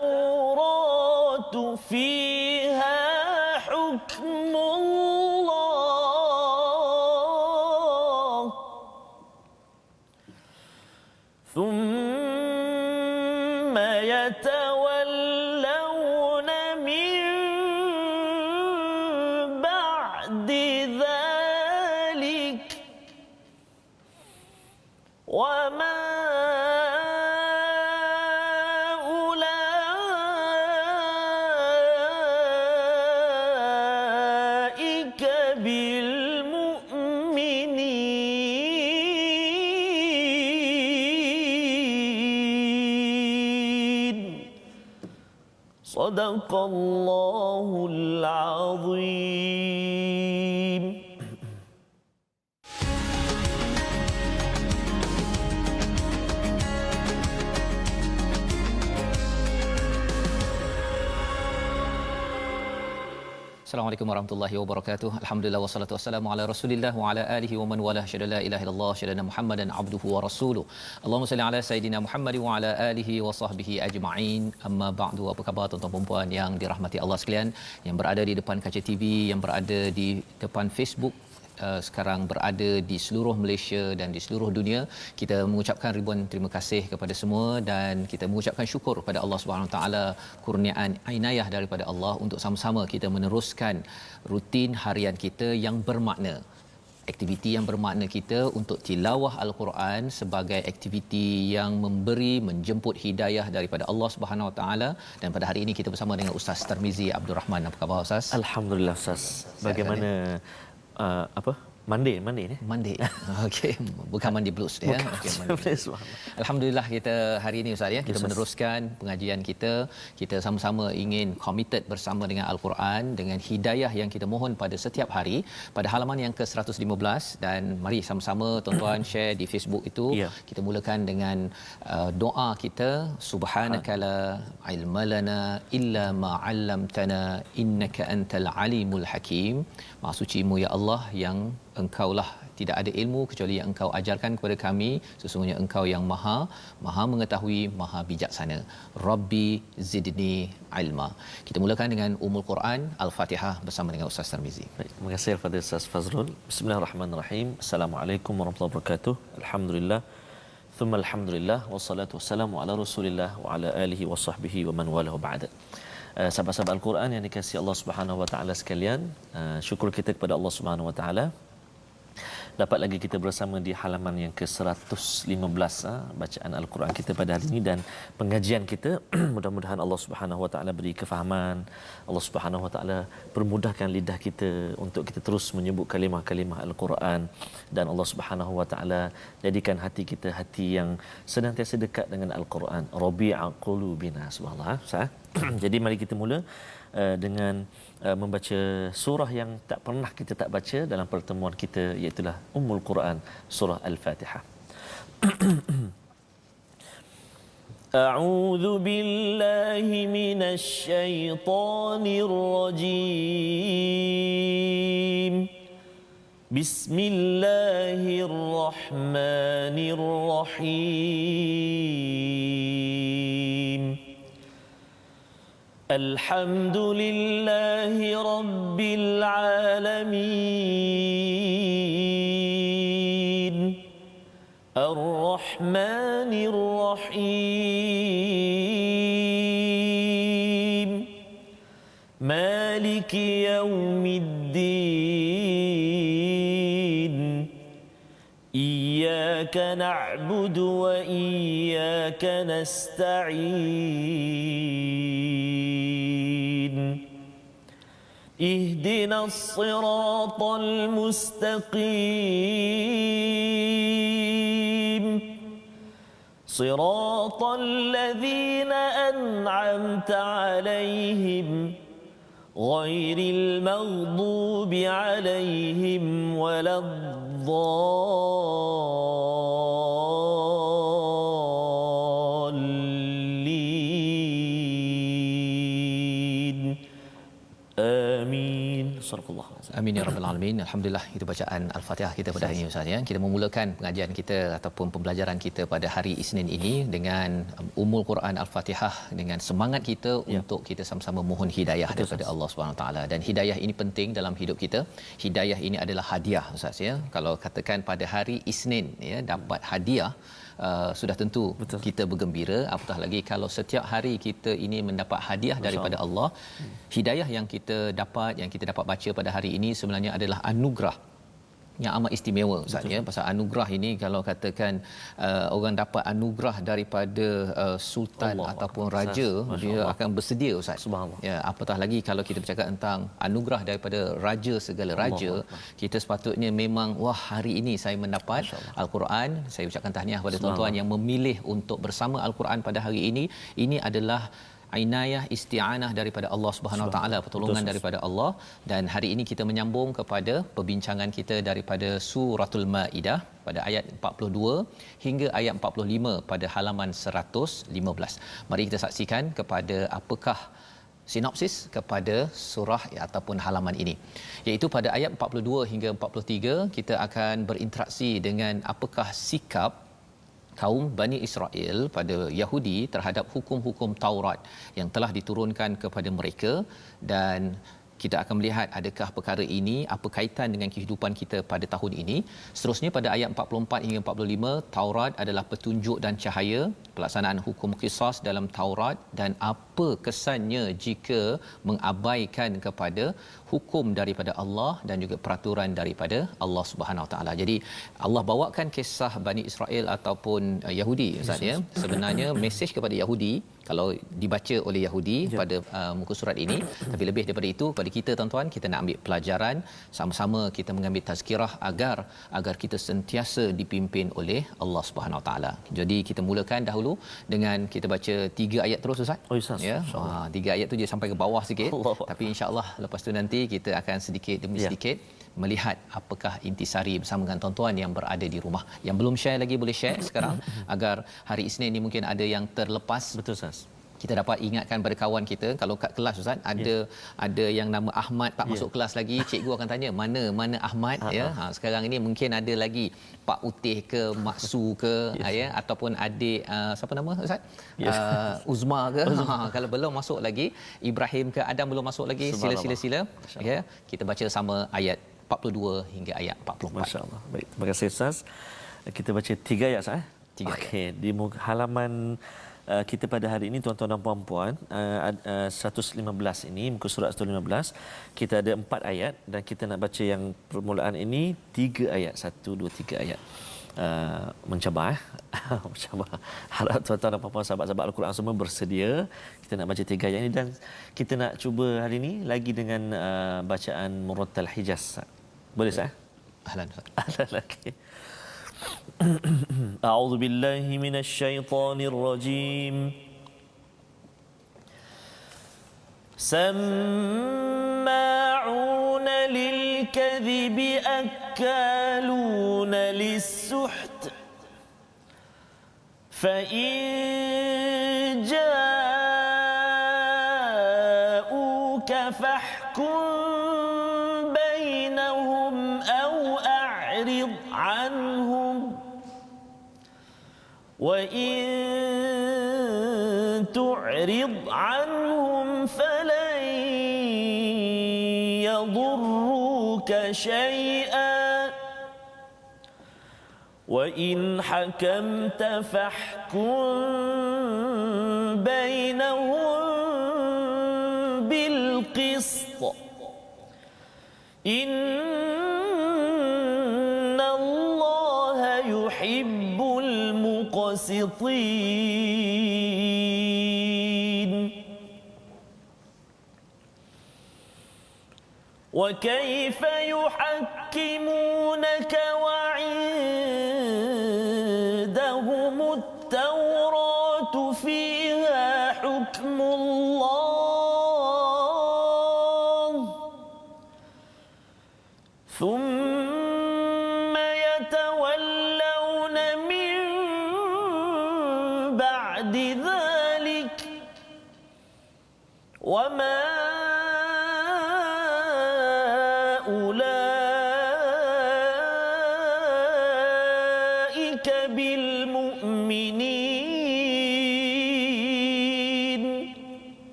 التوراة فيها حكم الله ثم يتولون من بعد ذلك وما أولئك بالمؤمنين صدق الله العظيم. Assalamualaikum warahmatullahi wabarakatuh. Alhamdulillah wassalatu wassalamu ala Rasulillah wa ala alihi wa man wala syada la ilaha illallah syada Muhammadan abduhu wa rasuluh. Allahumma salli ala sayidina Muhammad wa ala alihi wa sahbihi ajma'in. Amma ba'du. Apa khabar tuan-tuan dan puan yang dirahmati Allah sekalian, yang berada di depan kaca TV, yang berada di depan Facebook, sekarang berada di seluruh Malaysia dan di seluruh dunia. Kita mengucapkan ribuan terima kasih kepada semua dan kita mengucapkan syukur kepada Allah Subhanahu Wa Taala, kurniaan inayah daripada Allah untuk sama-sama kita meneruskan rutin harian kita yang bermakna. Aktiviti yang bermakna kita untuk tilawah Al-Quran sebagai aktiviti yang menjemput hidayah daripada Allah Subhanahu Wa Taala. Dan pada hari ini kita bersama dengan Ustaz Tarmizi Abdul Rahman. Apa khabar Ustaz? Alhamdulillah Ustaz. Bagaimana Monday ni? Monday. Okey, bukan mandi blues dia. Okey, Alhamdulillah kita hari ini Ustaz ya, kita meneruskan pengajian kita. Kita sama-sama ingin committed bersama dengan Al-Quran, dengan hidayah yang kita mohon pada setiap hari pada halaman yang ke-115. Dan mari sama-sama tuan-tuan share di Facebook itu. Kita mulakan dengan doa kita, subhanaka la ilma lana illa ma 'allamtana innaka antal alimul hakim. Maha suci-Mu ya Allah, yang Engkaulah tidak ada ilmu kecuali yang Engkau ajarkan kepada kami. Sesungguhnya Engkau yang maha mengetahui, maha bijaksana. Rabbi zidni ilma. Kita mulakan dengan Ummul Quran Al-Fatihah bersama dengan Ustaz Tarmizi. Baik, terima kasih kepada Ustaz Fazrul. Bismillahirrahmanirrahim. Assalamualaikum warahmatullahi wabarakatuh. Alhamdulillah. Thumma alhamdulillah wassalatu wassalamu ala Rasulillah wa ala alihi wa sahbihi wa man walahu ba'da. Sahabat-sahabat Al-Quran yang dikasihi Allah Subhanahu Wa Taala sekalian, syukur kita kepada Allah Subhanahu Wa Taala dapat lagi kita bersama di halaman yang ke-115 bacaan Al-Quran kita pada hari ini dan pengajian kita. Mudah-mudahan Allah Subhanahu Wa Taala beri kefahaman, Allah Subhanahu Wa Taala permudahkan lidah kita untuk kita terus menyebut kalimah-kalimah Al-Quran, dan Allah Subhanahu Wa Taala jadikan hati kita hati yang senantiasa dekat dengan Al-Quran. Rabi'a qulubina. Subhanallah. Jadi mari kita mula dengan membaca surah yang tak pernah kita tak baca dalam pertemuan kita, iaitu Ummul Quran, surah Al-Fatihah. A'udzu billahi minasy syaithanir rajim. Bismillahirrahmanirrahim. الحمد لله رب العالمين الرحمن الرحيم مالك يوم الدين إياك نعبد وإياك نستعين اهدنا الصراط المستقيم صراط الذين أنعمت عليهم غير المغضوب عليهم ولا الضالين آمين Sadaqallahu azim. Amin ya rabbal alamin. Alhamdulillah, itu bacaan Al-Fatihah kita pada hari ini Ustaz ya. Kita memulakan pengajian kita ataupun pembelajaran kita pada hari Isnin ini dengan Ummul Quran Al-Fatihah, dengan semangat kita untuk kita sama-sama mohon hidayah daripada Allah Subhanahu Wa Taala. Dan hidayah ini penting dalam hidup kita. Hidayah ini adalah hadiah Ustaz ya. Kalau katakan pada hari Isnin ya dapat hadiah, sudah tentu kita bergembira, apatah lagi kalau setiap hari kita ini mendapat hadiah daripada Allah. Hidayah yang kita dapat baca pada hari ini sebenarnya adalah anugerah yang amat istimewa Ustaz ya. Pasal anugerah ini kalau katakan orang dapat anugerah daripada sultan Allah ataupun raja, dia akan bersedia Ustaz. Ya, apatah lagi kalau kita bercakap tentang anugerah daripada raja segala raja, kita sepatutnya memang wah, hari ini saya mendapat Al-Quran. Saya ucapkan tahniah kepada tuan-tuan yang memilih untuk bersama Al-Quran pada hari ini. Ini adalah inayah isti'anah daripada Allah Subhanahu Wa Taala, pertolongan daripada Allah. Dan hari ini kita menyambung kepada perbincangan kita daripada suratul Maidah pada ayat 42 hingga ayat 45 pada halaman 115. Mari kita saksikan kepada apakah sinopsis kepada surah ataupun halaman ini. Iaitu pada ayat 42 hingga 43 kita akan berinteraksi dengan apakah sikap kaum Bani Israel pada Yahudi terhadap hukum-hukum Taurat yang telah diturunkan kepada mereka, dan kita akan melihat adakah perkara ini apa kaitan dengan kehidupan kita pada tahun ini. Seterusnya pada ayat 44 hingga 45, Taurat adalah petunjuk dan cahaya, pelaksanaan hukum qisas dalam Taurat dan apa kesannya jika mengabaikan kepada hukum daripada Allah dan juga peraturan daripada Allah Subhanahu Wa Taala. Jadi Allah bawakan kisah Bani Israel ataupun Yahudi Ustaz ya. Sebenarnya mesej kepada Yahudi kalau dibaca oleh Yahudi pada muka surat ini, tapi lebih daripada itu pada kita tuan-tuan, kita nak ambil pelajaran sama-sama, kita mengambil tazkirah agar kita sentiasa dipimpin oleh Allah Subhanahu Wa Taala. Jadi kita mulakan dahulu dengan kita baca 3 ayat terus Ustaz. Ustaz. Ya. 3 ayat tu je sampai ke bawah sikit. Tapi insya-Allah lepas tu nanti kita akan sedikit demi sedikit melihat apakah intisari bersama dengan tuan-tuan yang berada di rumah. Yang belum share lagi boleh share sekarang agar hari Isnin ni mungkin ada yang terlepas. Betul Ustaz. Kita dapat ingatkan pada kawan kita, kalau kat kelas Ustaz ada yang nama Ahmad tak masuk kelas lagi, cikgu akan tanya mana Ahmad ya. Sekarang ini mungkin ada lagi Pak Utih ke Mak Su ke ya, ataupun adik siapa nama Ustaz? Uzma ke. Kalau belum masuk lagi, Ibrahim ke Adam belum masuk lagi, sila ya. Kita baca sama ayat 42 hingga ayat 44. Masya-Allah. Baik, terima kasih Ustaz. Kita baca 3 ayat Ustaz. 3 okey, di halaman kita pada hari ini tuan-tuan dan puan-puan 115 ini, muka surat 115, kita ada 4 ayat dan kita nak baca yang permulaan ini 3 ayat, 1 2 3 ayat. Mencabar mencabar. Harap tuan-tuan dan puan-puan sahabat-sahabat Al-Quran semua bersedia. Kita nak baca 3 ayat ini dan kita nak cuba hari ini lagi dengan bacaan Murattal Hijaz. Boleh sah? Ahlan Ustaz. Ahlan, okey. أعوذ بالله من الشيطان الرجيم سماعون للكذب أكالون للسحت فإن جاءوك فاحكم بينهم أو أعرض عنهم وإن تعرض عنهم فلن يضروك شيئا وإن حكمت فاحكم بينهم بالقسط إن الله يحب المقسطين وكيف يحكمونك وعندهم التوراة فيها حكم الله ثم يتولون من بعد ذلك وما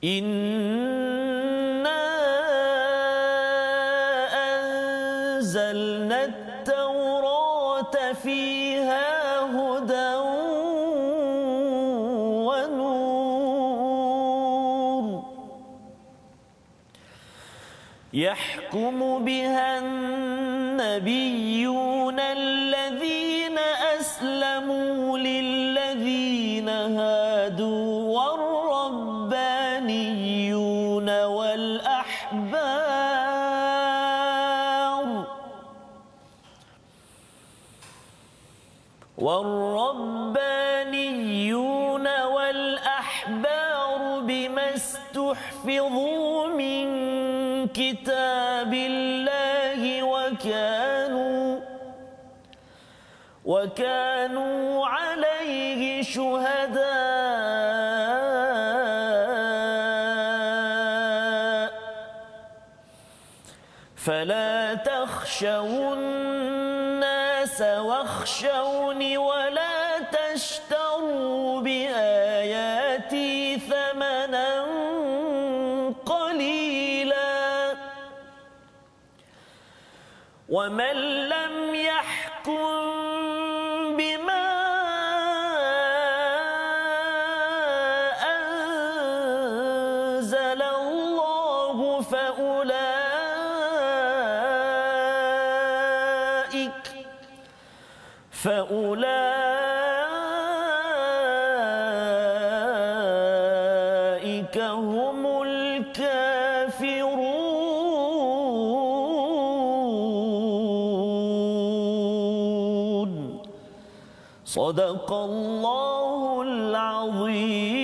إنا أنزلنا التوراة فيها هدى ونور يحكم بها النبيون الذين أسلموا للذين هادوا والربانيون والأحبار بما استحفظوا من كتاب الله وكانوا عليه شهداء فلا تخشوا الناس واخشوني ولا تشتروا بآياتي ثمنا قليلا ومن لم يحكم بما أنزل الله فأولئك هم الكافرون صدق الله العظيم.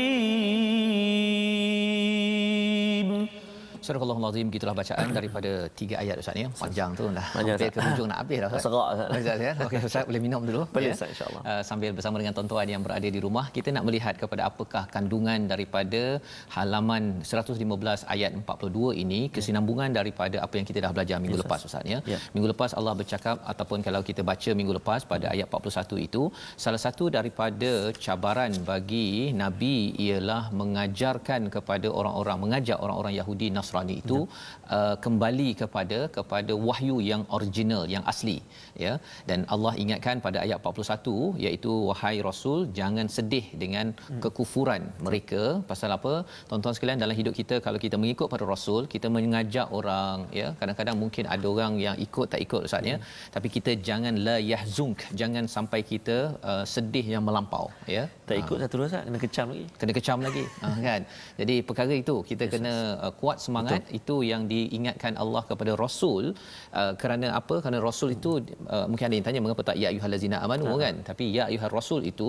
Surah Al-Azim, gitulah bacaan daripada 3 ayat Ustaz ya. Panjang tu dah. Panjang, Hampir ke hujung nak habis dah Ustaz. Serak Ustaz ya. Okey Ustaz boleh minum dulu. Boleh Ustaz, insya-Allah. Sambil bersama dengan tuan-tuan yang berada di rumah, kita nak melihat kepada apakah kandungan daripada halaman 115 ayat 42 ini, kesinambungan daripada apa yang kita dah belajar minggu lepas Ustaz ya. Minggu lepas Allah bercakap, ataupun kalau kita baca minggu lepas pada ayat 41 itu, salah satu daripada cabaran bagi Nabi ialah mengajarkan kepada orang-orang, mengajak orang-orang Yahudi Nasrani itu kembali kepada wahyu yang original, yang asli ya. Dan Allah ingatkan pada ayat 41, iaitu wahai Rasul, jangan sedih dengan kekufuran mereka. Pasal apa? Tuan-tuan sekalian, dalam hidup kita kalau kita mengikut pada Rasul, kita mengajak orang ya, kadang-kadang mungkin ada orang yang ikut tak ikut Ustaz ya, tapi kita jangan la yahzunk, jangan sampai kita sedih yang melampau ya. Tak ikut satu Ustaz, kena kecam lagi kan. Jadi perkara itu kita kena kuat semangat. Betul. Itu yang diingatkan Allah kepada Rasul. Kerana apa? Kerana Rasul itu mungkin ada yang tanya mengapa tak ya ayyuhallazina amanu kan, tapi ya ayyuhar rasul itu,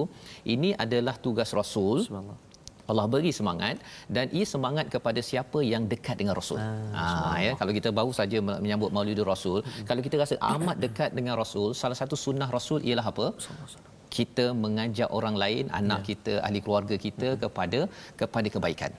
ini adalah tugas Rasul. Allah beri semangat, dan ia semangat kepada siapa yang dekat dengan Rasul. Ya, kalau kita baru saja menyambut Maulidur Rasul, kalau kita rasa amat dekat dengan Rasul, salah satu sunnah Rasul ialah apa? Kita mengajak orang lain, anak kita, ahli keluarga kita kepada kebaikan.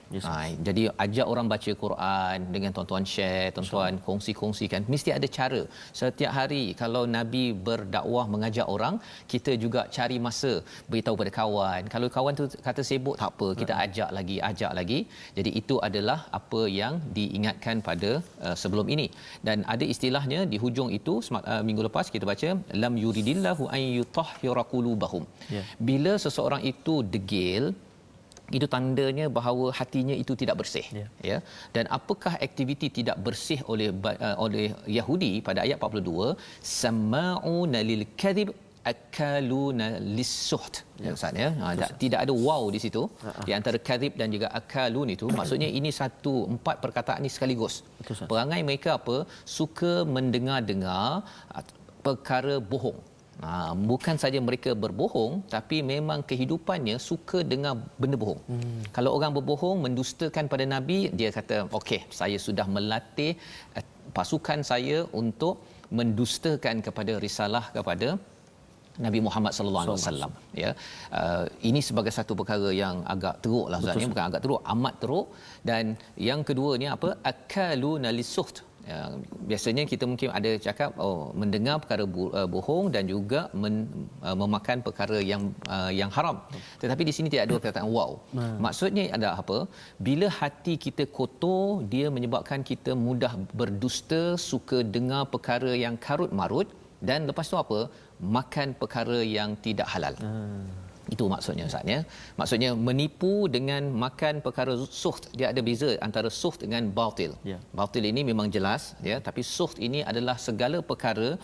Jadi ajak orang baca Quran, dengan tuan-tuan share, tuan-tuan kongsi-kongsikan. Mesti ada cara. Setiap hari kalau Nabi berdakwah mengajak orang, kita juga cari masa beritahu pada kawan. Kalau kawan tu kata sibuk, tak apa, kita ajak lagi. Jadi itu adalah apa yang diingatkan pada sebelum ini. Dan ada istilahnya di hujung itu, minggu lepas kita baca lam yuridillahu an yutahhira qulubahum. Bila seseorang itu degil, itu tandanya bahawa hatinya itu tidak bersih ya. Dan apakah aktiviti tidak bersih oleh Yahudi pada ayat 42? Sama'una lil kadhib akaluna lis-suht ya Ustaz ya. Tidak ada waw di situ di antara kadhib dan juga akalun itu. Maksudnya ini 4 perkataan ni sekaligus. Perangai mereka apa? Suka mendengar-dengar perkara bohong. Bukan saja mereka berbohong, tapi memang kehidupannya suka dengar benda bohong. Kalau orang berbohong, mendustakan pada Nabi, dia kata okey, saya sudah melatih pasukan saya untuk mendustakan kepada risalah kepada Nabi Muhammad sallallahu alaihi wasallam ya. Ini sebagai satu perkara yang agak teruklah Ustaz ya, bukan agak teruk, amat teruk. Dan yang keduanya apa? Akaluna lisuht. Biasanya kita mungkin ada cakap mendengar perkara bohong dan juga memakan perkara yang haram. Tetapi di sini tidak ada perkataan wow. Maksudnya adalah apa? Bila hati kita kotor, dia menyebabkan kita mudah berdusta, suka dengar perkara yang karut marut, dan lepas tu apa? Makan perkara yang tidak halal. Itu maksudnya Ustaz ya. Maksudnya menipu dengan makan perkara suht. Dia ada beza antara suht dengan batil. Batil ini memang jelas ya, tapi suht ini adalah segala perkara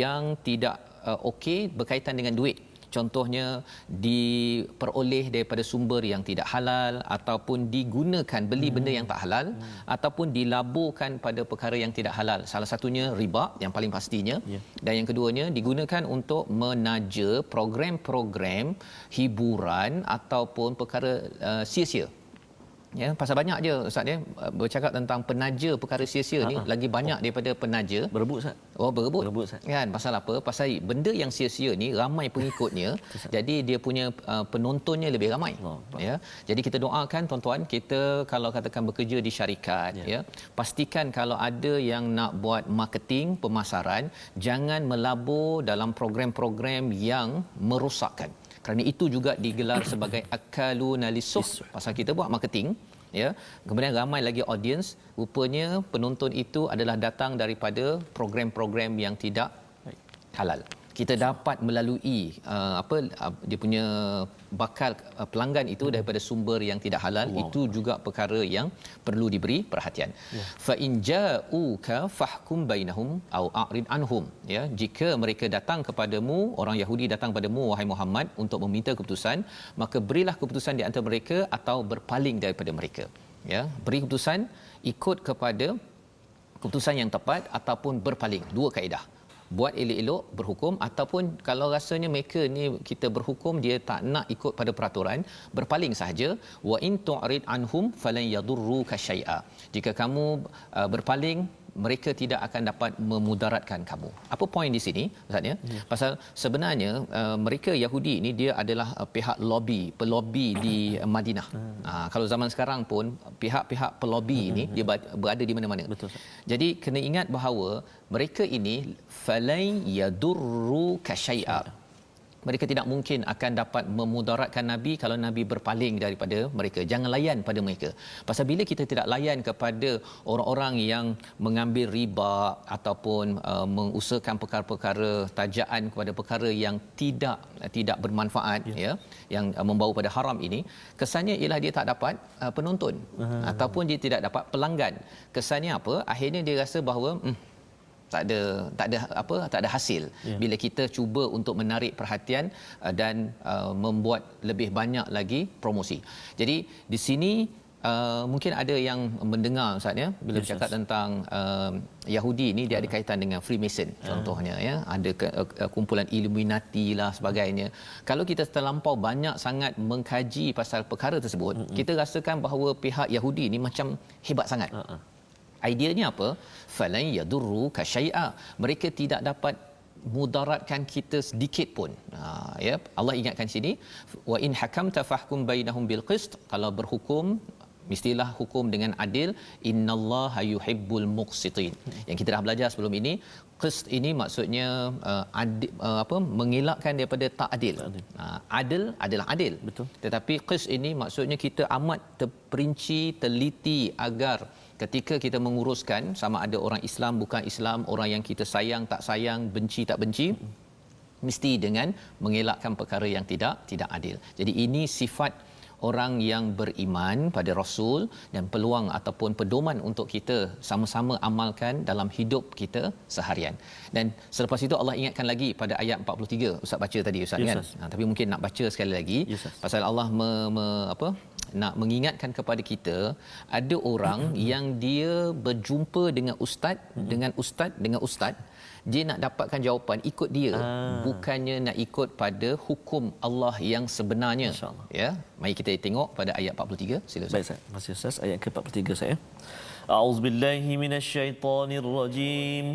yang tidak okey berkaitan dengan duit. Contohnya diperoleh daripada sumber yang tidak halal, ataupun digunakan beli benda yang tak halal, ataupun dilaburkan pada perkara yang tidak halal. Salah satunya riba yang paling pastinya. Dan yang keduanya digunakan untuk menaja program-program hiburan ataupun perkara sia-sia. Ya, pasal banyak je Ustaz ya, bercakap tentang penaja perkara sia-sia ni lagi banyak daripada penaja Berebut Ustaz. Berebut Ustaz. Kan pasal apa? Pasal benda yang sia-sia ni ramai pengikutnya. Jadi dia punya penontonnya lebih ramai. Ya. Jadi kita doakan tuan-tuan, kita kalau katakan bekerja di syarikat ya, pastikan kalau ada yang nak buat marketing, pemasaran, jangan melabur dalam program-program yang merosakkan. Kerana itu juga digelar sebagai akaluna lisuh. Pasal kita buat marketing ya, kemudian ramai lagi audience, rupanya penonton itu adalah datang daripada program-program yang tidak halal. Kita dapat melalui dia punya bakal pelanggan itu daripada sumber yang tidak halal. Itu juga perkara yang perlu diberi perhatian. Fa in ja'uka fahkum bainahum au a'rid anhum, ya, jika mereka datang kepadamu, orang Yahudi datang kepadamu wahai Muhammad untuk meminta keputusan, maka berilah keputusan di antara mereka atau berpaling daripada mereka. Ya, beri keputusan, ikut kepada keputusan yang tepat ataupun berpaling. Dua kaedah. Buat elok-elok berhukum, ataupun kalau rasanya mereka ni kita berhukum dia tak nak ikut pada peraturan, berpaling sahaja. Wa in tu'rid anhum falan yadurruka syai'a. Jika kamu berpaling, mereka tidak akan dapat memudaratkan kamu. Apa poin di sini Ustaz ya? Pasal sebenarnya mereka Yahudi ini dia adalah pihak pelobi di Madinah. Kalau zaman sekarang pun pihak-pihak pelobi ini dia berada di mana-mana. Betul. Jadi kena ingat bahawa mereka ini falai yadurru kasyai'a. Mereka tidak mungkin akan dapat memudaratkan Nabi kalau Nabi berpaling daripada mereka. Jangan layan pada mereka. Pasal bila kita tidak layan kepada orang-orang yang mengambil riba ataupun mengusahakan perkara-perkara tajaan kepada perkara yang tidak bermanfaat, ya, yang membawa pada haram ini, kesannya ialah dia tak dapat penonton ataupun dia tidak dapat pelanggan. Kesannya apa? Akhirnya dia rasa bahawa tak ada hasil bila kita cuba untuk menarik perhatian dan membuat lebih banyak lagi promosi. Jadi di sini mungkin ada yang mendengar Ustaz ya, bila bercakap tentang Yahudi ni dia ada kaitan dengan Freemason contohnya, ya, ada kumpulan Illuminati lah sebagainya. Kalau kita terlampau banyak sangat mengkaji pasal perkara tersebut, kita rasakan bahawa pihak Yahudi ni macam hebat sangat. Ideanya apa? Falan yadurru ka syai'a. Mereka tidak dapat mudaratkan kita sedikit pun. Ya, Allah ingatkan sini, wa in hakamta fahkum bainahum bil qist. Kalau berhukum mestilah hukum dengan adil. Innallaha yuhibbul muqsitin. Yang kita dah belajar sebelum ini, qist ini maksudnya adil, mengelakkan daripada tak adil. Adil adalah adil. Betul. Tetapi qist ini maksudnya kita amat terperinci, teliti agar ketika kita menguruskan sama ada orang Islam bukan Islam, orang yang kita sayang tak sayang, benci tak benci, mesti dengan mengelakkan perkara yang tidak adil. Jadi ini sifat orang yang beriman pada Rasul dan peluang ataupun pedoman untuk kita sama-sama amalkan dalam hidup kita seharian. Dan selepas itu Allah ingatkan lagi pada ayat 43. Ustaz baca tadi Ustaz, kan? Tapi mungkin nak baca sekali lagi, pasal Allah nak mengingatkan kepada kita, ada orang yang dia berjumpa dengan ustaz, dia nak dapatkan jawapan ikut dia, bukannya nak ikut pada hukum Allah yang sebenarnya. Ya, mari kita tengok pada ayat 43. Silakan. Baik Ustaz. Terima kasih Ustaz. Ayat ke-43 saya. A'udzubillahi minasyaitonirrajim.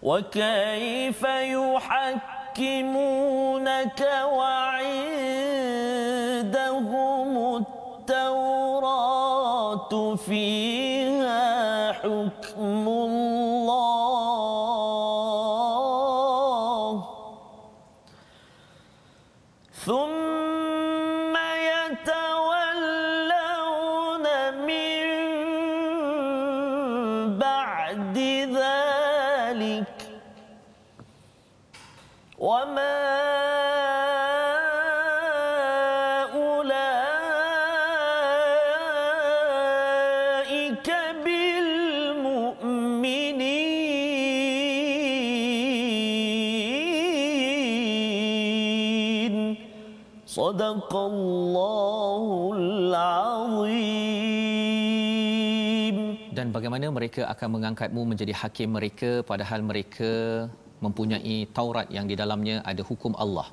Wa kaifa yuhakkimunaka wa 'indahumut tawratu fiha ثم يتولون من بعد ذلك وما أولئك بالمؤمنين صدق الله العظيم. Dan bagaimana mereka akan mengangkatmu menjadi hakim mereka padahal mereka mempunyai Taurat yang di dalamnya ada hukum Allah.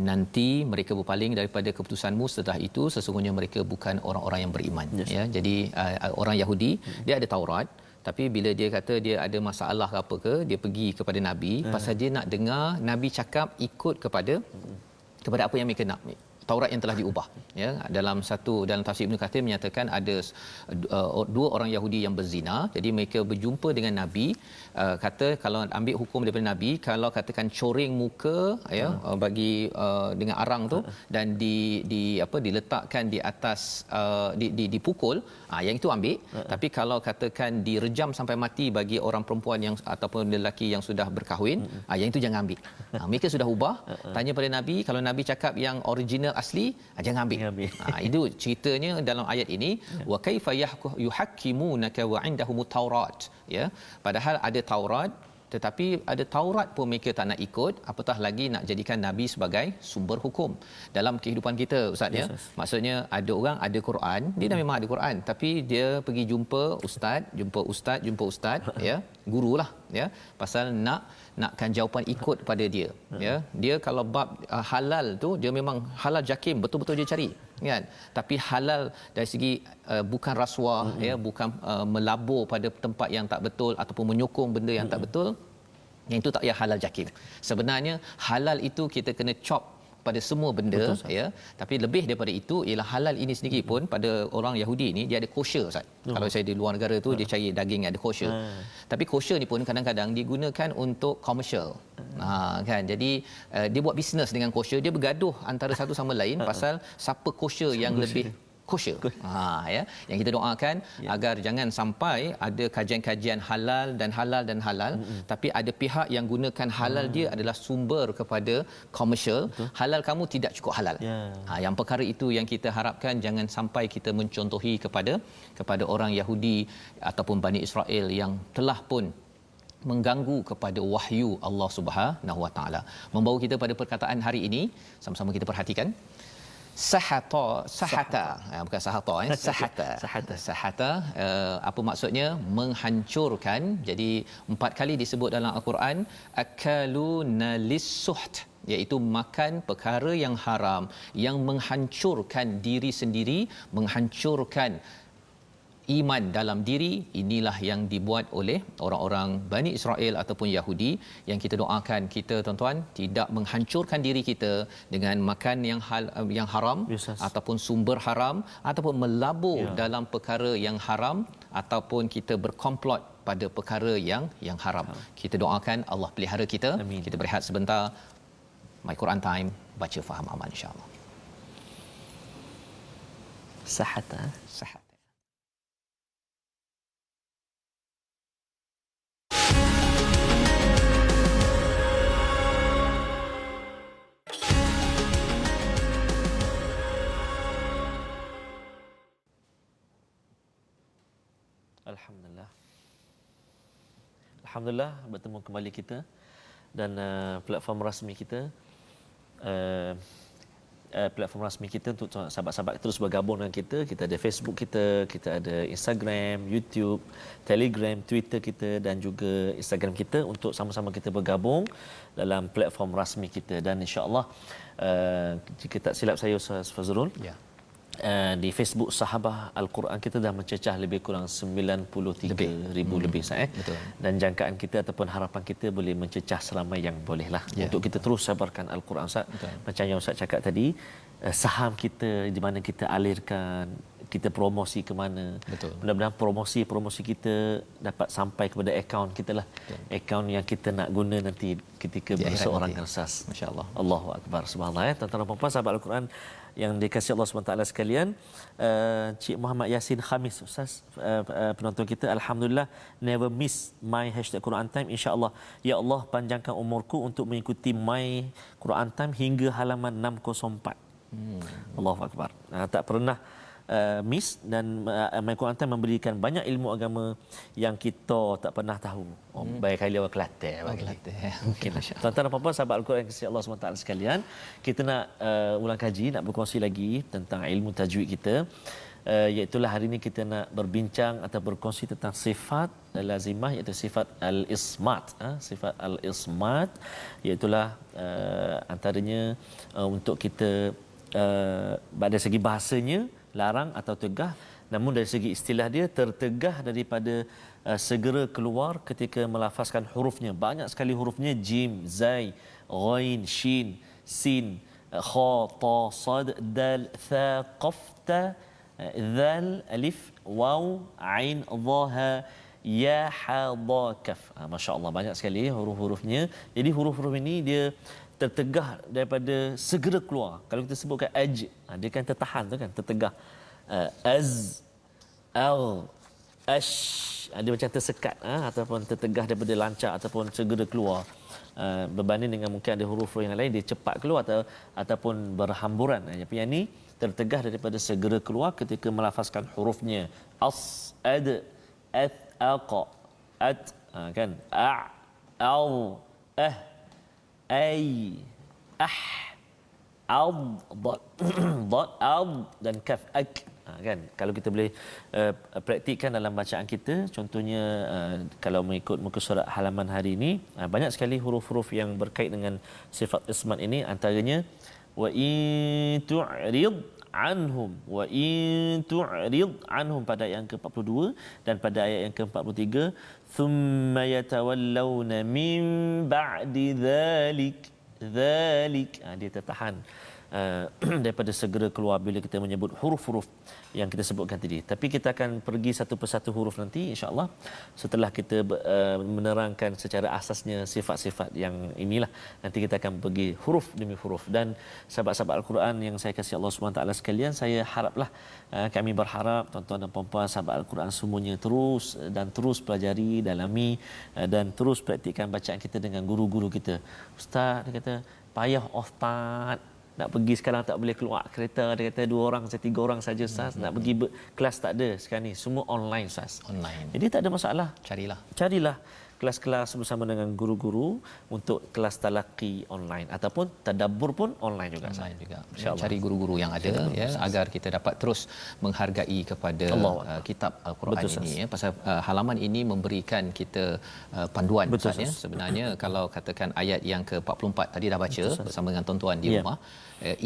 Nanti mereka berpaling daripada keputusanmu, setelah itu sesungguhnya mereka bukan orang-orang yang beriman. Yes. Ya, jadi orang Yahudi dia ada Taurat, tapi bila dia kata dia ada masalah ke apa ke, dia pergi kepada Nabi pasal dia nak dengar Nabi cakap ikut kepada apa yang mereka nak. Taurat yang telah diubah, ya. Dalam tafsir Ibn Kathir menyatakan ada dua orang Yahudi yang berzina, jadi mereka berjumpa dengan Nabi, kata kalau ambil hukum daripada Nabi, kalau katakan coreng muka, ya, bagi dengan arang tu dan diletakkan di atas dipukul, yang itu ambil. Tapi kalau katakan direjam sampai mati bagi orang perempuan yang ataupun lelaki yang sudah berkahwin, yang itu jangan ambil. Mereka sudah ubah, tanya pada Nabi, kalau Nabi cakap yang original asli, jangan ambil. Itu ceritanya dalam ayat ini, wa kaifa yuhakkimunaka wa indahumut taurat, ya. Padahal ada Taurat, tetapi ada Taurat pun mereka tak nak ikut, apatah lagi nak jadikan Nabi sebagai sumber hukum dalam kehidupan kita, ustaz, ya. Maksudnya ada orang ada Quran, dia dah memang ada Quran, tapi dia pergi jumpa ustaz, ya, gurulah, ya, pasal nakkan jawapan ikut pada dia, ya. Dia kalau bab halal tu dia memang halal jakim, betul-betul dia cari, kan. Tapi halal dari segi bukan rasuah, ya, bukan melabur pada tempat yang tak betul ataupun menyokong benda yang tak betul, yang itu tak payah halal jakim. Sebenarnya halal itu kita kena chop pada semua benda. Betul, ya. Tapi lebih daripada itu ialah halal ini sendiri pun pada orang Yahudi ni dia ada kosher, Ustaz. Kalau saya di luar negara tu dia cari daging yang ada kosher. Tapi kosher ni pun kadang-kadang digunakan untuk komersial. Kan. Jadi dia buat bisnes dengan kosher, dia bergaduh antara satu sama lain pasal siapa kosher yang lebih kosher. Ya, yang kita doakan agar jangan sampai ada kajian-kajian halal, tapi ada pihak yang gunakan halal dia adalah sumber kepada komersial. Halal kamu tidak cukup halal. Yang perkara itu yang kita harapkan jangan sampai kita mencontohi kepada orang Yahudi ataupun Bani Israel yang telah pun mengganggu kepada wahyu Allah Subhanahu Wa Taala. Membawa kita pada perkataan hari ini, sama-sama kita perhatikan. Sahata, bukan sahata. Apa maksudnya? Menghancurkan. Jadi 4 kali disebut dalam Al-Quran, akaluna lis-suht, iaitu makan perkara yang haram, yang menghancurkan diri sendiri, menghancurkan iman dalam diri. Inilah yang dibuat oleh orang-orang Bani Israel ataupun Yahudi, yang kita doakan kita tuan-tuan tidak menghancurkan diri kita dengan makan yang haram, ataupun sumber haram, ataupun melabur dalam perkara yang haram, ataupun kita berkomplot pada perkara yang haram. Kita doakan Allah pelihara kita. Amin. Kita berehat sebentar. My Quran Time, baca faham amal insya-Allah. Sahata. Alhamdulillah bertemu kembali kita dan platform rasmi kita untuk sahabat-sahabat terus bergabung dengan kita. Kita ada Facebook kita ada Instagram, YouTube, Telegram, Twitter kita dan juga Instagram kita untuk sama-sama kita bergabung dalam platform rasmi kita. Dan insya-Allah jika tak silap saya Ustaz Fazrul, di Facebook Sahabah Al-Quran kita dah mencecah lebih kurang 93,000 lebih Betul. Dan jangkaan kita ataupun harapan kita boleh mencecah seramai yang bolehlah untuk kita terus sabarkan Al-Quran, Ustaz. Macam yang Ustaz cakap tadi, saham kita di mana kita alirkan, kita promosi ke mana. Betul. Mudah-mudahan promosi kita dapat sampai kepada akaun kita lah. Akaun yang kita nak guna nanti ketika Di akhirat berseorang nanti. asas. Masya-Allah. Allahu akbar. Subhanallah ya. Tuan-tuan dan puan-puan sahabat Al-Quran yang dikasihi Allah SWT sekalian, Cik Muhammad Yasin Khamis Ustaz, penonton kita, alhamdulillah never miss my #Quran Time, insya-Allah. Ya Allah, panjangkan umurku untuk mengikuti my Quran Time hingga halaman 604. Allahu akbar. Tak pernah miss, dan My Quran Time memberikan banyak ilmu agama yang kita tak pernah tahu. Baik kali awak Kelantan bagi. Mungkin tuan-tuan dan puan-puan sahabat Al-Quran yang Allah SWT sekalian, kita nak ulang kaji, nak berkongsi lagi tentang ilmu tajwid kita. Iaitulah hari ini kita nak berbincang atau berkongsi tentang sifat lazimah, iaitu sifat al-ismat. Sifat al-ismat iaitulah antaranya untuk kita pada segi bahasanya larang atau tegah, namun dari segi istilah dia tertegah daripada segera keluar ketika melafazkan hurufnya. Banyak sekali hurufnya: jim, zai, ghain, shin, sin, kha, ta, sad, dal, tha, qaf, ta, dhal, alif, waw, ain, dha, ha, ya, ha, dha, kaf. Masya-Allah, banyak sekali huruf-hurufnya. Jadi huruf-huruf ini dia tertegah daripada segera keluar. Kalau kita sebutkan aj, dia kan tertahan tu kan, tertegah. Az, al, ash, dia macam tersekat ataupun tertegah daripada lancar ataupun segera keluar. Berbanding dengan mungkin ada huruf yang lain dia cepat keluar ataupun berhamburan. Tapi yang ni tertegah daripada segera keluar ketika melafazkan hurufnya. As, ad, ath, aqa, at, kan, a, al, ay, ad, dad, ad dan kaf, ak. Kan, kalau kita boleh praktikkan dalam bacaan kita, contohnya kalau mengikut muka surat halaman hari ini, banyak sekali huruf-huruf yang berkait dengan sifat ismat ini. Antaranya wa in tu'rid anhum, wa in tu'rid anhum pada ayat yang ke-42, dan pada ayat yang ke-43 thumma yatawallawna min ba'di dhalik. Dia tertahan daripada segera keluar bila kita menyebut huruf-huruf yang kita sebutkan tadi. Tapi kita akan pergi satu persatu huruf nanti, insya-Allah, setelah kita menerangkan secara asasnya sifat-sifat yang inilah. Nanti kita akan pergi huruf demi huruf. Dan sahabat-sahabat Al-Quran yang saya kasihi Allah SWT sekalian, saya haraplah, kami berharap tuan-tuan dan puan-puan sahabat Al-Quran semuanya terus pelajari, dalami, dan terus praktikkan bacaan kita dengan guru-guru kita. Ustaz, dia kata, payah Ustaz, nak pergi sekarang tak boleh keluar kereta, dia kata 2 orang saja, 3 orang saja Ustaz, nak pergi kelas tak ada sekarang ni, semua online Ustaz. Online. Jadi tak ada masalah. Carilah kelas-kelas bersama dengan guru-guru untuk kelas talaqi online ataupun tadabbur pun online juga. Online juga. Cari guru-guru yang ada ya, agar kita dapat terus menghargai kepada kitab Al-Quran. Betul, ini ya, pasal halaman ini memberikan kita panduan. Betul, ya. Sebenarnya kalau katakan ayat yang ke-44 tadi dah baca bersama dengan tuan-tuan di rumah,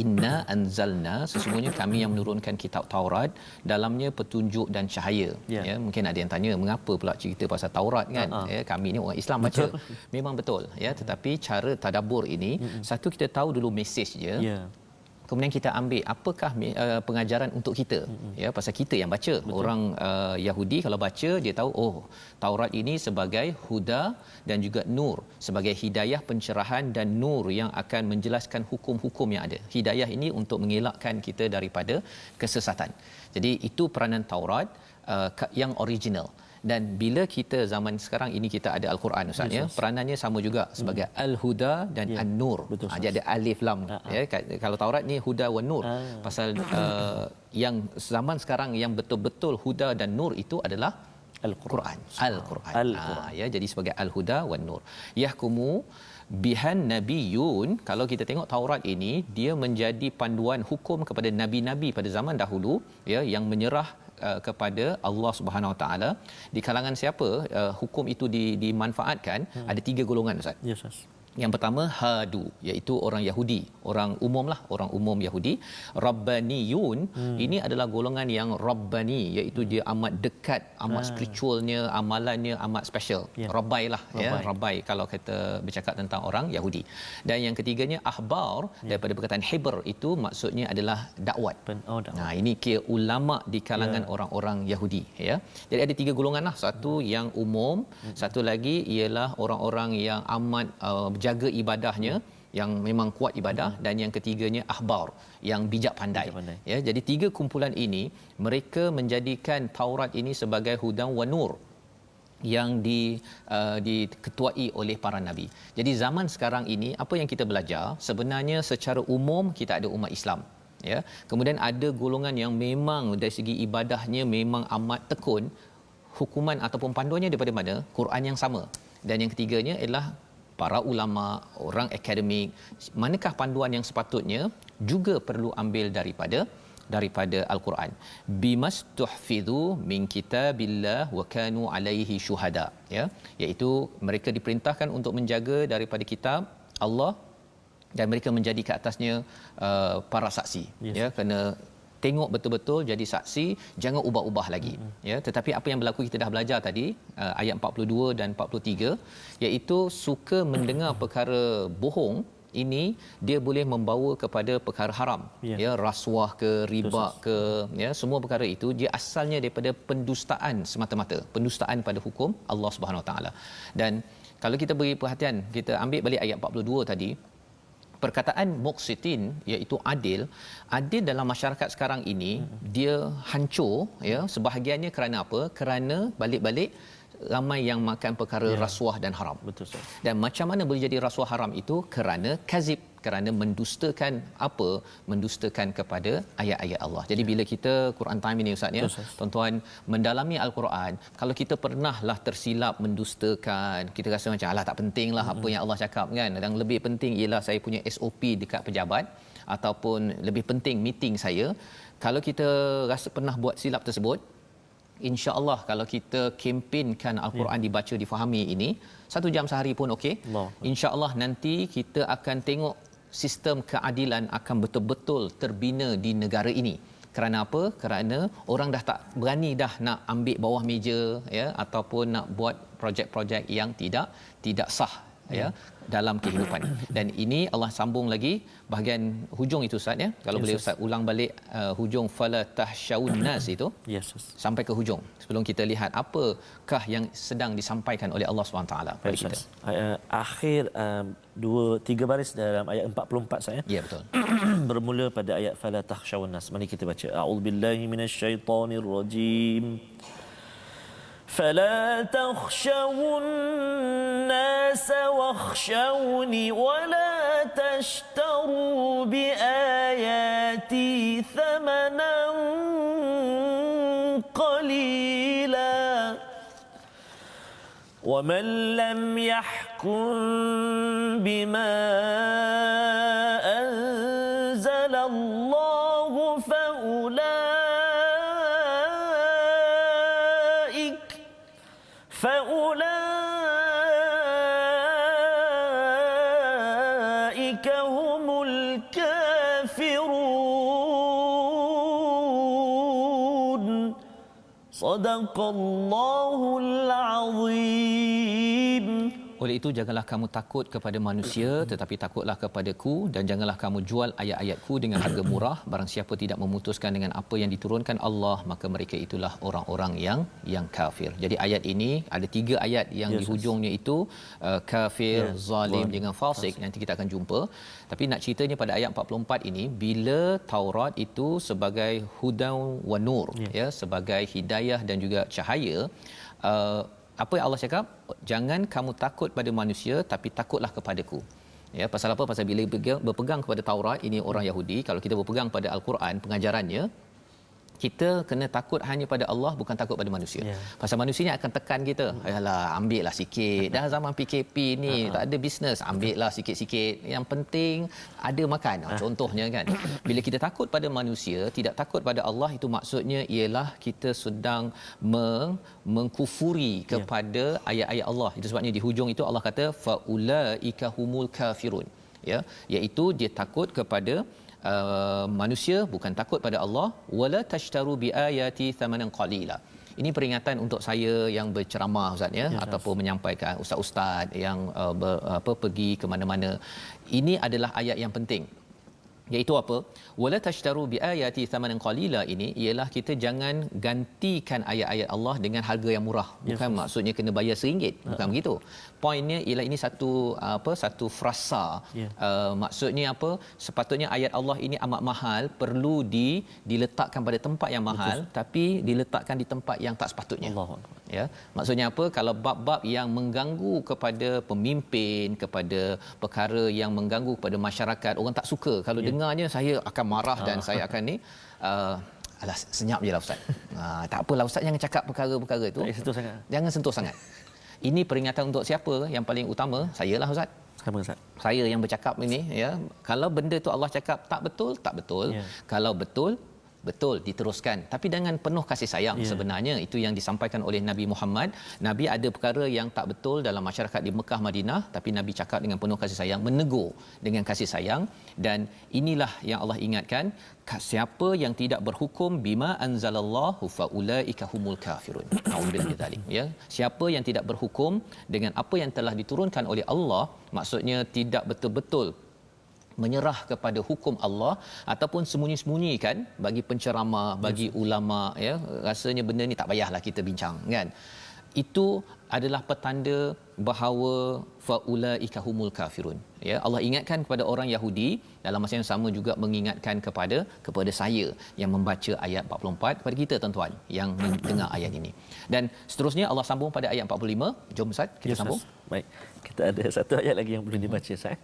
inna anzalna, sesungguhnya kami yang menurunkan kitab Taurat, dalamnya petunjuk dan cahaya. Ya, mungkin ada yang tanya mengapa pula cerita pasal Taurat kan? Ya, kami ni orang Islam baca. Memang betul ya, tetapi cara tadabbur ini, satu kita tahu dulu mesej dia. Kemudian kita ambil apakah pengajaran untuk kita, ya, pasal kita yang baca. Orang Yahudi kalau baca dia tahu, oh, Taurat ini sebagai huda dan juga nur, sebagai hidayah pencerahan, dan nur yang akan menjelaskan hukum-hukum yang ada. Hidayah ini untuk mengelakkan kita daripada kesesatan. Jadi itu peranan Taurat yang original. Dan bila kita zaman sekarang ini kita ada Al-Quran Ustaz, ya, peranannya sama juga sebagai Al-Huda dan An-Nur. Dia ada alif lam. Ya, kalau Taurat ni Huda wa Nur. Pasal yang zaman sekarang yang betul-betul Huda dan Nur itu adalah Al-Quran. Ya, jadi sebagai Al-Huda wa Nur. Yahkumu bihan nabiyun, kalau kita tengok Taurat ini, dia menjadi panduan hukum kepada nabi-nabi pada zaman dahulu, ya, yang menyerah kepada Allah Subhanahu Wa Taala. Di kalangan siapa hukum itu dimanfaatkan? Ada 3 golongan Ustaz. Yes, Ustaz. Yang pertama hadu, iaitu orang Yahudi, orang umumlah, orang umum Yahudi. Rabbaniyun, ini adalah golongan yang rabbani, iaitu dia amat dekat, amat spiritualnya, amalannya amat special. Rabbai lah, rabbai kalau kita bercakap tentang orang Yahudi. Dan yang ketiganya ahbar, daripada perkataan hibr, itu maksudnya adalah dakwat. Nah, ini kira ulama di kalangan orang-orang Yahudi, ya. Jadi ada 3 golongan lah. Satu yang umum, satu lagi ialah orang-orang yang amat jaga ibadahnya, yang memang kuat ibadah, dan yang ketiganya ahbar, yang bijak pandai. Ya, jadi 3 kumpulan ini mereka menjadikan Taurat ini sebagai hudan wa nur yang diketuai oleh para nabi. Jadi zaman sekarang ini apa yang kita belajar sebenarnya secara umum kita ada umat Islam, ya. Kemudian ada golongan yang memang dari segi ibadahnya memang amat tekun, hukuman ataupun panduannya daripada mana? Quran yang sama. Dan yang ketiganya ialah para ulama, orang akademik. Manakah panduan yang sepatutnya juga perlu ambil daripada al-Quran? Bimastuhfizu min kitabillah wa kanu alaihi syuhada, ya, iaitu mereka diperintahkan untuk menjaga daripada kitab Allah dan mereka menjadi ke atasnya para saksi, ya, kena tengok betul-betul jadi saksi, jangan ubah-ubah lagi, ya. Tetapi apa yang berlaku kita dah belajar tadi, ayat 42 dan 43, iaitu suka mendengar perkara bohong ini dia boleh membawa kepada perkara haram, ya, rasuah ke, riba ke, ya, semua perkara itu dia asalnya daripada pendustaan semata-mata, pendustaan pada hukum Allah Subhanahu Wa Taala. Dan kalau kita beri perhatian, kita ambil balik ayat 42 tadi, perkataan muqsitin, iaitu adil dalam masyarakat sekarang ini dia hancur, ya, sebahagiannya kerana apa? Kerana balik-balik ramai yang makan perkara rasuah dan haram. Betul, Ustaz. Dan macam mana boleh jadi rasuah haram itu? Kerana kazib, kerana mendustakan apa? Mendustakan kepada ayat-ayat Allah. Jadi bila kita Quran time ini Ustaz, ya, tuan-tuan mendalami al-Quran, kalau kita pernahlah tersilap mendustakan, kita rasa macam alah tak pentinglah apa yang Allah cakap, kan. Dan lebih penting ialah saya punya SOP dekat pejabat, ataupun lebih penting meeting saya. Kalau kita rasa pernah buat silap tersebut, insya-Allah kalau kita kempenkan al-Quran dibaca, difahami ini 1 jam sehari pun okey. Insya-Allah nanti kita akan tengok sistem keadilan akan betul-betul terbina di negara ini. Kerana apa? Kerana orang dah tak berani dah nak ambil bawah meja, ya, ataupun nak buat projek-projek yang tidak sah, ya, dalam kehidupan. Dan ini Allah sambung lagi bahagian hujung itu Ustaz, ya. Kalau boleh Ustaz ulang balik hujung fala tahsyawun nas itu, sampai ke hujung sebelum kita lihat apakah yang sedang disampaikan oleh Allah SWT pada kita. Akhir 2-3 baris dalam ayat 44 saya. Ya, betul. Bermula pada ayat fala tahsyawun nas. Mari kita baca. A'udzubillahi minasyaitonirrajim. فلا تخشوا الناس واخشوني ولا تشتروا بآياتي ثمنا قليلا ومن لم يحكم بما أنزل الله فأولئك هم الكافرون صدق الله العظيم. Oleh itu janganlah kamu takut kepada manusia, tetapi takutlah kepadaku, dan janganlah kamu jual ayat-ayatku dengan harga murah. Barang siapa tidak memutuskan dengan apa yang diturunkan Allah, maka mereka itulah orang-orang yang kafir. Jadi ayat ini ada 3 ayat yang di hujungnya itu kafir, zalim dengan fasik. Nanti kita akan jumpa. Tapi nak ceritanya pada ayat 44 ini, bila Taurat itu sebagai hudan wa nur, ya, sebagai hidayah dan juga cahaya, apa yang Allah cakap? Jangan kamu takut pada manusia, tapi takutlah kepadaku. Ya, pasal apa? Pasal bila berpegang kepada Taurat, ini orang Yahudi, kalau kita berpegang pada Al-Quran, pengajarannya, kita kena takut hanya pada Allah, bukan takut pada manusia. Pasal manusia ni akan tekan kita. Ayalah, ambil lah sikit. Dah zaman PKP ni tak ada bisnes, ambil lah sikit-sikit. Yang penting ada makan. Contohnya kan. Bila kita takut pada manusia, tidak takut pada Allah, itu maksudnya ialah kita sedang mengkufuri kepada ayat-ayat Allah. Itu sebabnya di hujung itu Allah kata faulaika humul kafirun. Ya, iaitu dia takut kepada manusia, bukan takut pada Allah. Wala tashtaru biayati thamanan qalila. Ini peringatan untuk saya yang berceramah ustaz ya, ataupun menyampaikan ustaz-ustaz yang pergi ke mana-mana. Ini adalah ayat yang penting. Iaitu apa? Wala tashtaru biayati thamanan qalila, ini ialah kita jangan gantikan ayat-ayat Allah dengan harga yang murah. Bukan maksudnya kena bayar RM1, bukan begitu. Poinnya ialah ini satu frasa. Maksudnya apa? Sepatutnya ayat Allah ini amat mahal, perlu diletakkan pada tempat yang mahal, tapi diletakkan di tempat yang tak sepatutnya. Ya, maksudnya apa? Kalau bab-bab yang mengganggu kepada pemimpin, kepada perkara yang mengganggu kepada masyarakat, orang tak suka. Kalau dengarnya, saya akan marah dan saya akan ni alah, senyap je lah ustaz. Tak apalah ustaz, jangan cakap perkara-perkara tu. Jangan sentuh sangat. Ini peringatan untuk siapa yang paling utama? Saya lah ustaz. Sama ustaz. Saya yang bercakap ini ya. Kalau benda tu Allah cakap tak betul, tak betul. Kalau betul, betul, diteruskan, tapi dengan penuh kasih sayang. Sebenarnya itu yang disampaikan oleh Nabi Muhammad. Nabi ada perkara yang tak betul dalam masyarakat di Mekah Madinah, tapi Nabi cakap dengan penuh kasih sayang, menegur dengan kasih sayang. Dan inilah yang Allah ingatkan, siapa yang tidak berhukum bima anzalallahu faulaika humul kafirun. Nauzubillah min zalik. Ya, siapa yang tidak berhukum dengan apa yang telah diturunkan oleh Allah, maksudnya tidak betul-betul menyerah kepada hukum Allah ataupun sembunyi-sembunyikan, bagi penceramah, bagi ulama ya, rasanya benda ni tak payahlah kita bincang kan. Itu adalah petanda bahawa faulaika humul kafirun. Ya, Allah ingatkan kepada orang Yahudi, dalam masa yang sama juga mengingatkan kepada saya yang membaca ayat 44, kepada kita tuan-tuan yang mendengar ayat ini. Dan seterusnya Allah sambung pada ayat 45. Jom Ustaz, kita sambung. Baik. Kita ada satu ayat lagi yang belum dibaca Ustaz.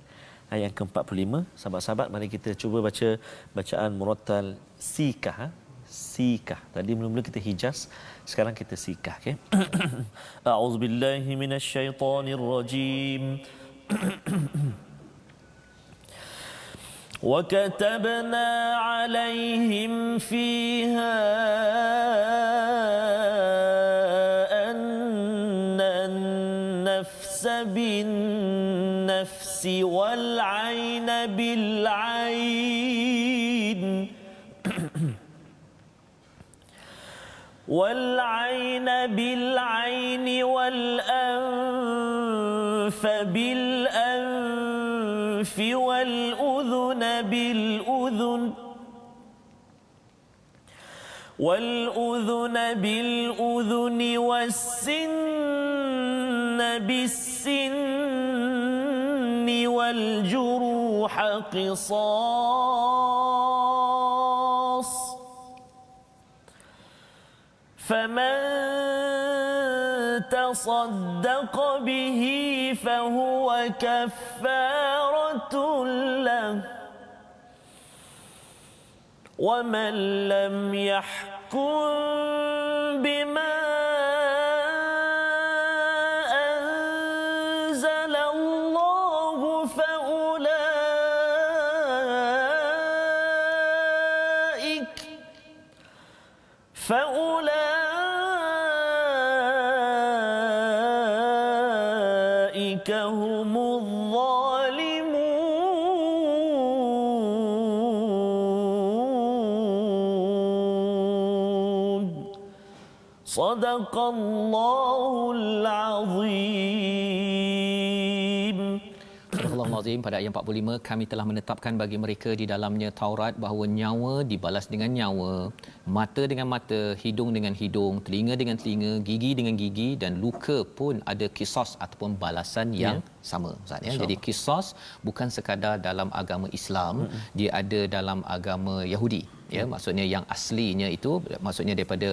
Ayat ke-45. Sahabat-sahabat, mari kita cuba baca bacaan murattal sikah. Sikah. Tadi mula-mula kita hijaz, sekarang kita sikah, okey. A'udzubillahi minasyaitonirrajim. Wa katabna 'alaihim fiha anna an-nafsa bin-nafs wal-'ayna bil-'ayn والعين بالعين والأنف بالأنف والأذن بالأذن والسن بالسن والجروح قصاص فمن تصدق به فهو كفارة له ومن لم يحكم بما أنزل الله فأولئك هم الظالمون صدق الله العظيم. Astagfirullahalazim. Pada ayat 45, kami telah menetapkan bagi mereka di dalamnya Taurat bahawa nyawa dibalas dengan nyawa, mata dengan mata, hidung dengan hidung, telinga dengan telinga, gigi dengan gigi, dan luka pun ada qisas ataupun balasan yang sama. Ustaz ya. Jadi qisas bukan sekadar dalam agama Islam, dia ada dalam agama Yahudi. Ya, maksudnya yang aslinya itu maksudnya daripada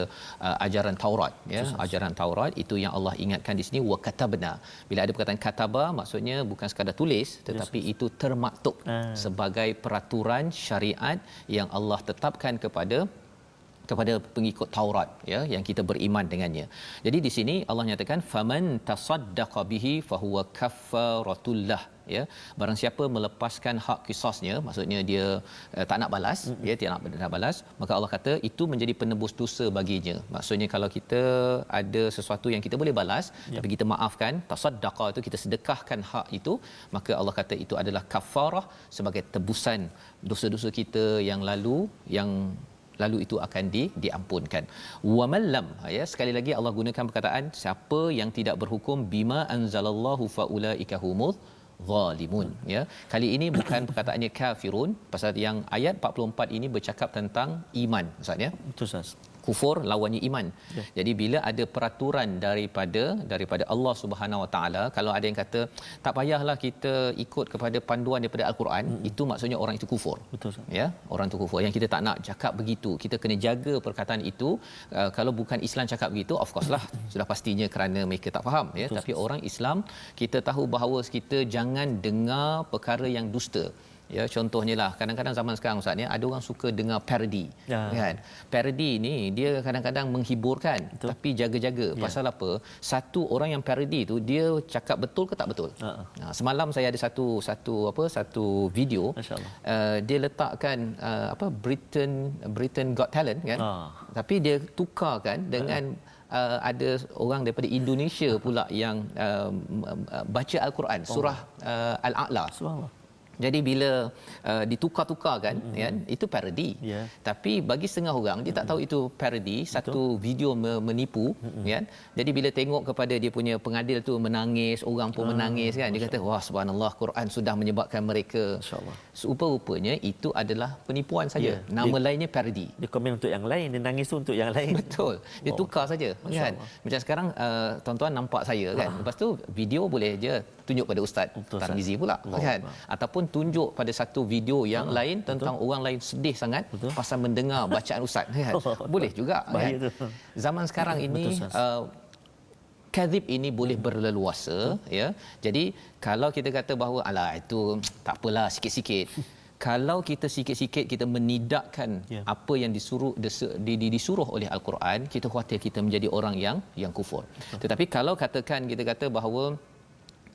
ajaran Taurat ya. Ajaran Taurat itu yang Allah ingatkan di sini, wa katabna. Bila ada perkataan kataba, maksudnya bukan sekadar tulis, tetapi itu termaktub sebagai peraturan syariat yang Allah tetapkan kepada kepada pengikut Taurat ya yang kita beriman dengannya. Jadi di sini Allah nyatakan faman tasaddaqa bihi fahuwa kaffaratullah ya. Barang siapa melepaskan hak qisasnya, maksudnya dia tak nak balas, dia tidak nak balas, maka Allah kata itu menjadi penebus dosa baginya. Maksudnya kalau kita ada sesuatu yang kita boleh balas tapi kita maafkan, tasaddaqa itu kita sedekahkan hak itu, maka Allah kata itu adalah kafarah sebagai tebusan dosa-dosa kita yang lalu itu akan diampunkan. Wa man lam, ya, sekali lagi Allah gunakan perkataan siapa yang tidak berhukum bima anzalallahu faulaika humuz zalimun, ya. Kali ini bukan perkataannya kafirun, pasal yang ayat 44 ini bercakap tentang iman, Ustaz ya. Betul, Ustaz. Kufur lawannya iman. Ya. Jadi bila ada peraturan daripada Allah Subhanahu Wa Taala, kalau ada yang kata tak payahlah kita ikut kepada panduan daripada Al-Quran, itu maksudnya orang itu kufur. Betul, Ustaz. Ya, orang itu kufur. Yang kita tak nak cakap begitu. Kita kena jaga perkataan itu. Kalau bukan Islam cakap begitu, of course lah sudah pastinya kerana mereka tak faham, ya. Betul, tapi Ustaz. Orang Islam kita tahu bahawa kita jangan dengar perkara yang dusta. Ya, contohnya lah kadang-kadang zaman sekarang Ustaz ni ada orang suka dengar parody, kan. Parody ni dia kadang-kadang menghiburkan. Betul. Tapi jaga-jaga. Pasal apa? Satu orang yang parody tu dia cakap betul ke tak betul. Semalam saya ada satu video, dia letakkan Britain Got Talent, kan. Tapi dia tukarkan dengan ada orang daripada Indonesia pula yang baca Al-Quran, surah Al-A'la. Subhanallah. Jadi bila ditukar-tukarkan, kan, itu parodi. Tapi bagi setengah orang dia tak tahu itu parodi, satu video menipu, kan. Jadi bila tengok kepada dia punya pengadil tu menangis, orang pun menangis, kan. Dia kata wah subhanallah, Quran sudah menyebabkan mereka. Rupa-rupanya itu adalah penipuan saja. Nama lainnya parodi. Dia komen untuk yang lain, dia nangis tu untuk yang lain. Betul. Dia tukar saja, kan. Macam sekarang tuan-tuan nampak saya, kan. Lepas tu video boleh je tunjuk pada Ustaz Tarmizi pula, kan. Ataupun tunjuk pada satu video yang lain tentang orang lain sedih sangat pasal mendengar bacaan Ustaz, kan. Boleh juga, kan. Zaman sekarang ini kadhib ini boleh berleluasa, ya. Jadi kalau kita kata bahawa alah itu tak apalah sikit-sikit, kalau kita sikit-sikit kita menidakkan apa yang disuruh oleh Al-Quran, kita khawatir kita menjadi orang yang kufur. Tetapi kalau katakan kita kata bahawa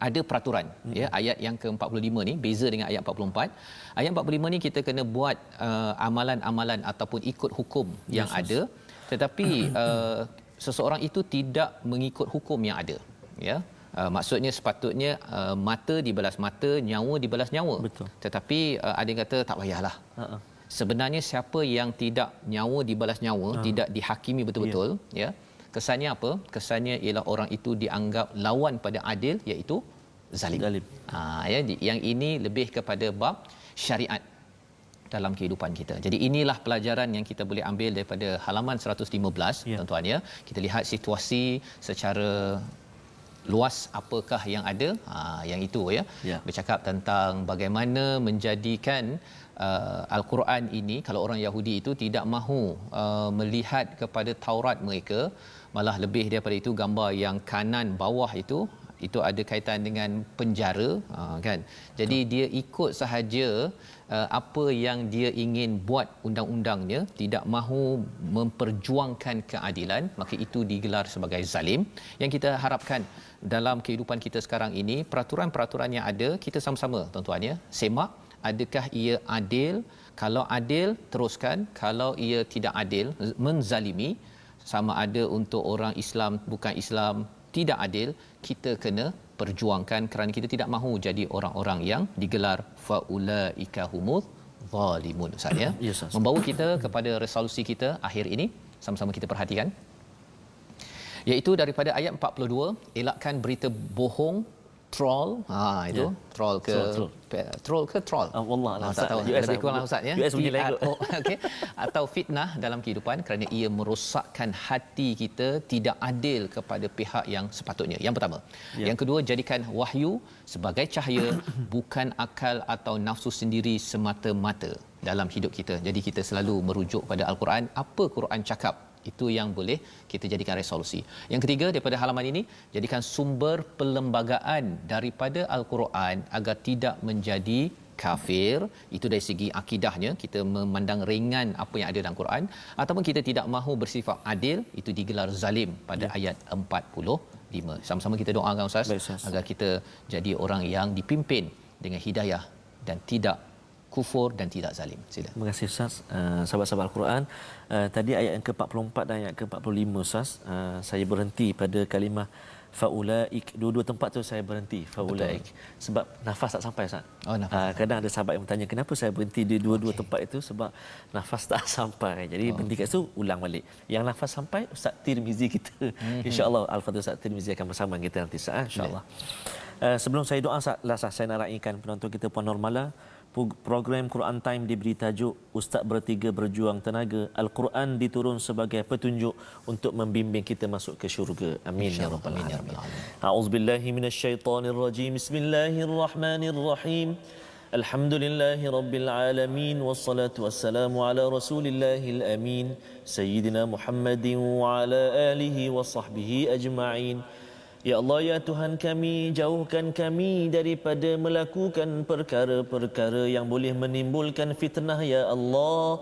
ada peraturan, ya, ayat yang ke-45 ni beza dengan ayat 44. Ayat 45 ni kita kena buat amalan-amalan ataupun ikut hukum yang ada, tetapi seseorang itu tidak mengikut hukum yang ada, ya. Maksudnya sepatutnya mata dibalas mata, nyawa dibalas nyawa. Betul. Tetapi ada yang kata tak payahlah. Sebenarnya siapa yang tidak nyawa dibalas nyawa, tidak dihakimi betul-betul, ya. Kesannya apa? Kesannya ialah orang itu dianggap lawan pada adil, iaitu zalim. Ya, yang ini lebih kepada bab syariat dalam kehidupan kita. Jadi inilah pelajaran yang kita boleh ambil daripada halaman 115, tuan-tuan, ya. Kita lihat situasi secara luas apakah yang ada, yang itu, ya. Bercakap tentang bagaimana menjadikan Al-Quran ini, kalau orang Yahudi itu tidak mahu melihat kepada Taurat mereka, malah lebih daripada itu gambar yang kanan bawah itu ada kaitan dengan penjara, kan. Jadi dia ikut sahaja apa yang dia ingin buat undang-undangnya, tidak mahu memperjuangkan keadilan, maka itu digelar sebagai zalim. Yang kita harapkan dalam kehidupan kita sekarang ini, peraturan-peraturan yang ada kita sama-sama, tuan-tuan, ya, semak adakah ia adil. Kalau adil, teruskan. Kalau ia tidak adil, menzalimi, sama ada untuk orang Islam, bukan Islam, tidak adil, kita kena perjuangkan kerana kita tidak mahu jadi orang-orang yang digelar faulaika humuz zalimun, Ustaz, ya. Membawa kita kepada resolusi kita akhir ini, sama-sama kita perhatikan, iaitu daripada ayat 42, elakkan berita bohong, troll, itu troll ke troll. Wallah lah, tak tahu. Lebih kurang lah, Ustaz, ya. Okey. Atau fitnah dalam kehidupan kerana ia merosakkan hati kita, tidak adil kepada pihak yang sepatutnya. Yang pertama. Yang kedua, jadikan wahyu sebagai cahaya, bukan akal atau nafsu sendiri semata-mata dalam hidup kita. Jadi kita selalu merujuk pada Al-Quran, apa Quran cakap, itu yang boleh kita jadikan resolusi. Yang ketiga, daripada halaman ini, jadikan sumber perlembagaan daripada Al-Quran agar tidak menjadi kafir. Itu dari segi akidahnya, kita memandang ringan apa yang ada dalam Quran, ataupun kita tidak mahu bersifat adil, itu digelar zalim pada ayat 45. Sama-sama kita doakan Ustaz. Baik, Ustaz, agar kita jadi orang yang dipimpin dengan hidayah dan tidak kufur dan tidak zalim. Sila. Terima kasih Ustaz. Sahabat-sahabat Al-Quran, tadi ayat yang ke-44 dan ayat ke-45 Ustaz, saya berhenti pada kalimah faulaik. Dua-dua tempat tu saya berhenti faulaik. Sebab nafas tak sampai Ustaz. Oh, nafas. Kadang ada sahabat yang bertanya kenapa saya berhenti di dua-dua tempat itu, sebab nafas tak sampai. Jadi berhenti kat situ, ulang balik. Yang nafas sampai Ustaz Tirmizi kita. Insya-Allah Al-Fadhil Ustaz Tirmizi akan bersama kita nanti Ustaz, insya-Allah. Sebelum saya doa Ustaz, saya nak raikan penonton kita Puan Normala, program Quran Time diberi tajuk Ustaz Bertiga Berjuang Tenaga. Al-Quran diturun sebagai petunjuk untuk membimbing kita masuk ke syurga. Amin ya rabbal alamin. A'udzubillahi minasyaitonirrajim. Bismillahirrahmanirrahim. Alhamdulillahi rabbil alamin, wassalatu wassalamu ala rasulillahil amin, sayyidina Muhammadin wa ala alihi wa sahbihi ajma'in. Ya Allah, ya Tuhan kami, jauhkan kami daripada melakukan perkara-perkara yang boleh menimbulkan fitnah, ya Allah.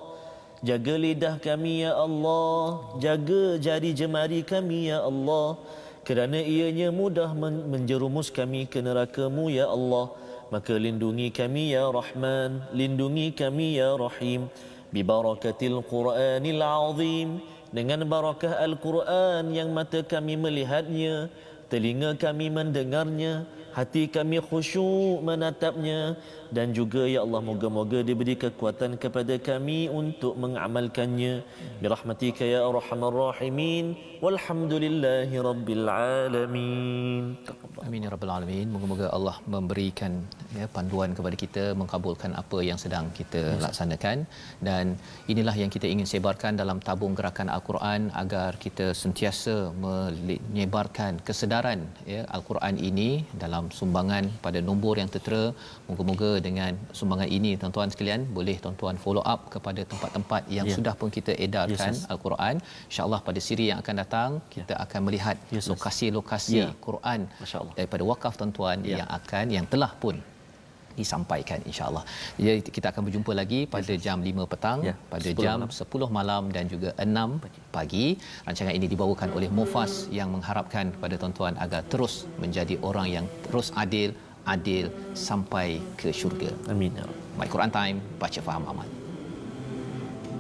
Jaga lidah kami, ya Allah. Jaga jari jemari kami, ya Allah. Kerana ianya mudah menjerumus kami ke neraka-Mu, ya Allah. Maka lindungi kami, ya Rahman. Lindungi kami, ya Rahim. Bibarakatil Quranil Azim. Dengan barakah Al-Quran yang mata kami melihatnya, telinga kami mendengarnya, hati kami khusyuk menatapnya, dan juga ya Allah, moga-moga diberi kekuatan kepada kami untuk mengamalkannya. Birahmatika ya arhamar rahimin, walhamdulillahi rabbil alamin. Amin ya rabbal alamin. Moga-moga Allah memberikan panduan kepada kita, mengkabulkan apa yang sedang kita laksanakan, dan inilah yang kita ingin sebarkan dalam tabung gerakan Al-Quran, agar kita sentiasa menyebarkan kesedaran Al-Quran ini dalam sumbangan pada nombor yang tertera. Moga-moga dengan sumbangan ini tuan-tuan sekalian, boleh tuan-tuan follow up kepada tempat-tempat yang sudah pun kita edarkan Al-Quran. InsyaAllah pada siri yang akan datang kita akan melihat lokasi-lokasi Quran daripada wakaf tuan-tuan yang telah pun disampaikan, insya-Allah. Jadi kita akan berjumpa lagi pada jam 5 petang, pada jam 10 malam dan juga 6 pagi. Rancangan ini dibawakan oleh Mufas yang mengharapkan kepada tuan-tuan agar terus menjadi orang yang terus adil sampai ke syurga. Amin. My Quran Time, baca faham amal.